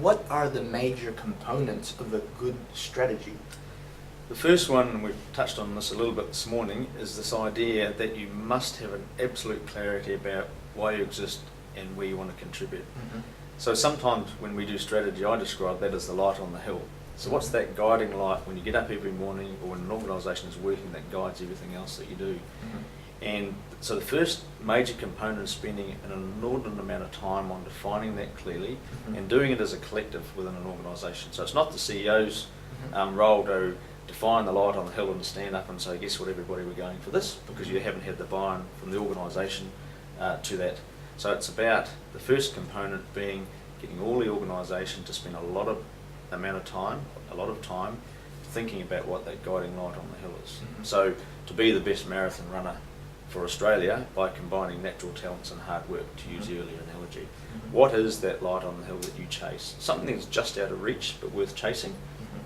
what are the major components of a good strategy? The first one, and we've touched on this a little bit this morning, is this idea that you must have an absolute clarity about why you exist and where you want to contribute. Mm-hmm. So sometimes when we do strategy, I describe that as the light on the hill. So what's that guiding light when you get up every morning, or when an organisation is working, that guides everything else that you do? Mm-hmm. And so the first major component is spending an inordinate amount of time on defining that clearly, Mm-hmm. and doing it as a collective within an organisation. So it's not the CEO's Mm-hmm. role to define the light on the hill and stand up and say, guess what, everybody, we're going for this, because you haven't had the buy-in from the organisation to that. So it's about the first component being getting all the organisation to spend a lot of time thinking about what that guiding light on the hill is. Mm-hmm. So to be the best marathon runner for Australia by combining natural talents and hard work, to use the earlier analogy. Mm-hmm. What is that light on the hill that you chase? Something that's just out of reach but worth chasing,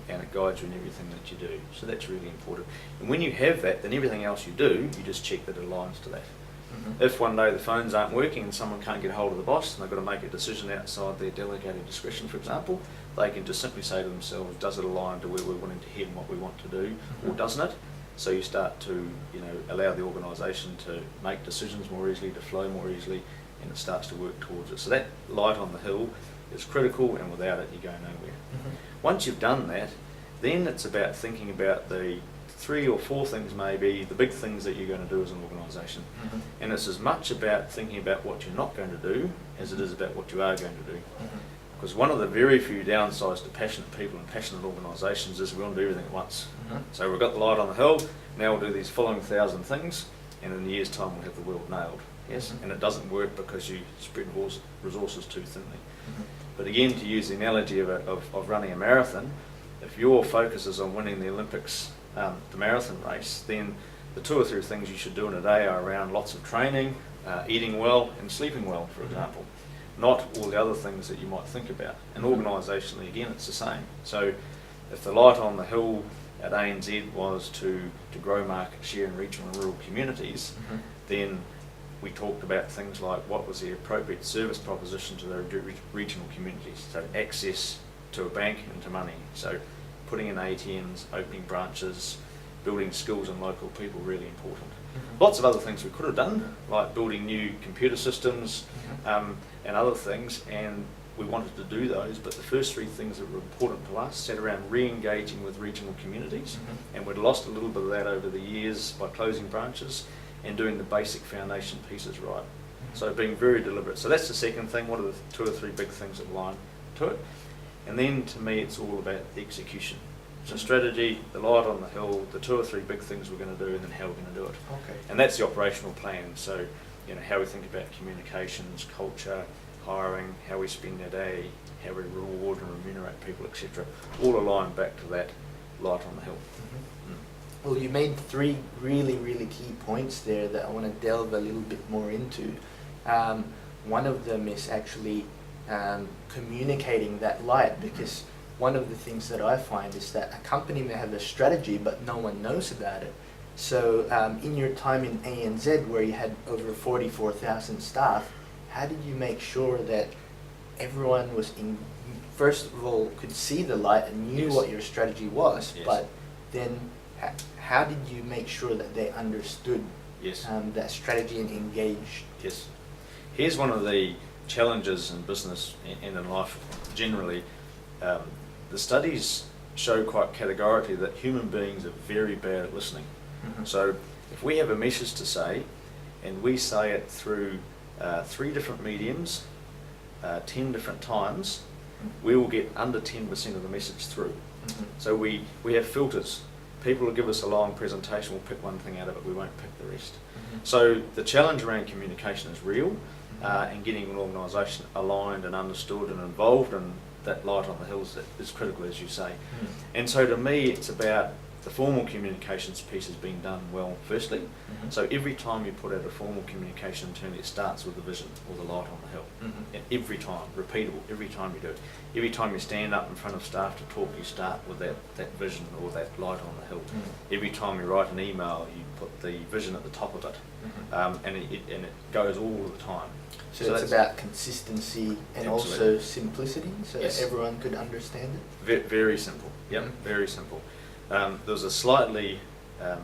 and it guides you in everything that you do. So that's really important. And when you have that, then everything else you do, you just check that it aligns to that. Mm-hmm. If one day the phones aren't working and someone can't get hold of the boss and they've got to make a decision outside their delegated discretion, for example, they can just simply say to themselves, does it align to where we're wanting to head and what we want to do, or doesn't it? So you start to, allow the organisation to make decisions more easily, to flow more easily, and it starts to work towards it. So that light on the hill is critical, and without it you go nowhere. Mm-hmm. Once you've done that, then it's about thinking about the 3 or 4 things, maybe the big things that you're going to do as an organisation. Mm-hmm. And it's as much about thinking about what you're not going to do as it is about what you are going to do. Mm-hmm. Because one of the very few downsides to passionate people and passionate organisations is we want to do everything at once. Mm-hmm. So we've got the light on the hill, now we'll do these following 1,000 things, and in a year's time we'll have the world nailed. Yes, Mm-hmm. and it doesn't work because you spread resources too thinly. Mm-hmm. But again, to use the analogy of running a marathon, if your focus is on winning the Olympics, the marathon race, then the 2 or 3 things you should do in a day are around lots of training, eating well and sleeping well, for example. Not all the other things that you might think about. And organisationally, again, it's the same. So if the light on the hill at ANZ was to grow market share in regional and rural communities, Mm-hmm. then we talked about things like what was the appropriate service proposition to the regional communities. So access to a bank and to money. So putting in ATMs, opening branches, building skills in local people, really important. Mm-hmm. Lots of other things we could have done, like building new computer systems Mm-hmm. and other things, and we wanted to do those, but the first 3 things that were important to us sat around re-engaging with regional communities, Mm-hmm. and we'd lost a little bit of that over the years by closing branches and doing the basic foundation pieces right. So being very deliberate. So that's the second thing. What are the 2 or 3 big things that align to it? And then to me it's all about the execution. So strategy, the light on the hill, the 2 or 3 big things we're going to do, and then how we're going to do it. Okay. And that's the operational plan. So, how we think about communications, culture, hiring, how we spend our day, how we reward and remunerate people, etc. All align back to that light on the hill. Mm-hmm. Well, you made 3 really, really key points there that I want to delve a little bit more into. One of them is actually communicating that light, because one of the things that I find is that a company may have a strategy but no one knows about it. So in your time in ANZ, where you had over 44,000 staff, how did you make sure that everyone was first of all could see the light and knew Yes. what your strategy was, Yes. but then how did you make sure that they understood Yes. that strategy and engaged? Yes. Here's one of the challenges in business and in life generally. The studies show quite categorically that human beings are very bad at listening. Mm-hmm. So if we have a message to say, and we say it through 3 different mediums, 10 different times, we will get under 10% of the message through. Mm-hmm. So we have filters. People will give us a long presentation, we'll pick one thing out of it, we won't pick the rest. Mm-hmm. So the challenge around communication is real, and getting an organisation aligned and understood and involved in that light on the hills is critical, as you say. Mm-hmm. And so to me, it's about the formal communications piece has been done well firstly. Mm-hmm. So every time you put out a formal communication internally, it starts with the vision or the light on the hill. Mm-hmm. And every time, repeatable, every time you do it. Every time you stand up in front of staff to talk, you start with that vision or that light on the hill. Mm-hmm. Every time you write an email, you put the vision at the top of it. Mm-hmm. And it goes all the time. So it's about consistency and Absolutely. also simplicity, so Yes. that everyone could understand it. Very simple. Yep, Mm-hmm. very simple. There was a slightly, well,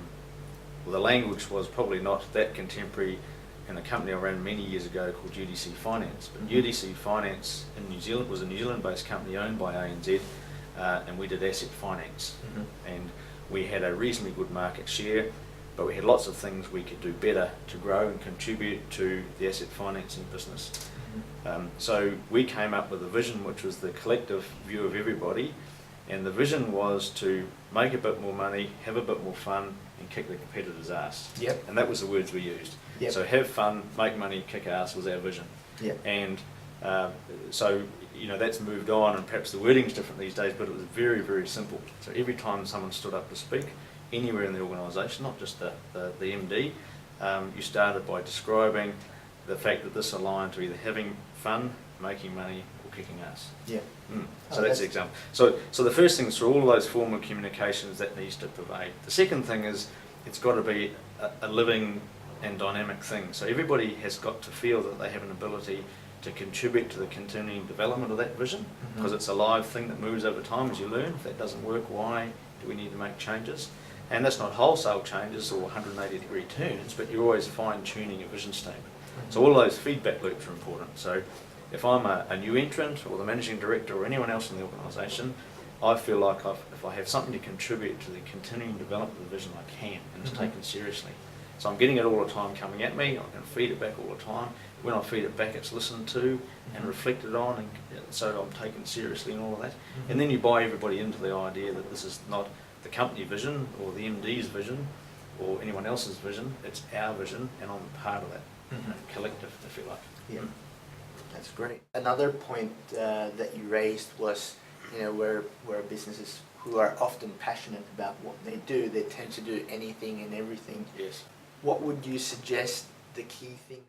the language was probably not that contemporary in a company I ran many years ago called UDC Finance. But Mm-hmm. UDC Finance in New Zealand was a New Zealand-based company owned by ANZ, and we did asset finance. Mm-hmm. And we had a reasonably good market share, but we had lots of things we could do better to grow and contribute to the asset financing business. Mm-hmm. So we came up with a vision which was the collective view of everybody, and the vision was to make a bit more money, have a bit more fun, and kick the competitor's ass. Yep. And that was the words we used. Yep. So have fun, make money, kick ass was our vision. Yep. And so, that's moved on, and perhaps the wording's different these days, but it was very, very simple. So every time someone stood up to speak, anywhere in the organisation, not just the MD, you started by describing the fact that this aligned to either having fun, making money, or kicking ass. Yeah. So that's the example. So the first thing is through all of those formal communications that needs to pervade. The second thing is it's got to be a living and dynamic thing. So everybody has got to feel that they have an ability to contribute to the continuing development of that vision, because it's a live thing that moves over time as you learn. If that doesn't work, why do we need to make changes? And that's not wholesale changes or 180-degree turns, but you're always fine-tuning a vision statement. So all those feedback loops are important. So if I'm a new entrant or the managing director or anyone else in the organisation, I feel like if I have something to contribute to the continuing development of the vision, I can, and it's taken seriously. So I'm getting it all the time coming at me, I can feed it back all the time. When I feed it back, it's listened to and reflected on, and so I'm taken seriously and all of that. And then you buy everybody into the idea that this is not the company vision or the MD's vision or anyone else's vision, it's our vision, and I'm part of that collective, if you like. Yeah, that's great. Another point that you raised was, where businesses who are often passionate about what they do, they tend to do anything and everything. Yes. What would you suggest the key thing?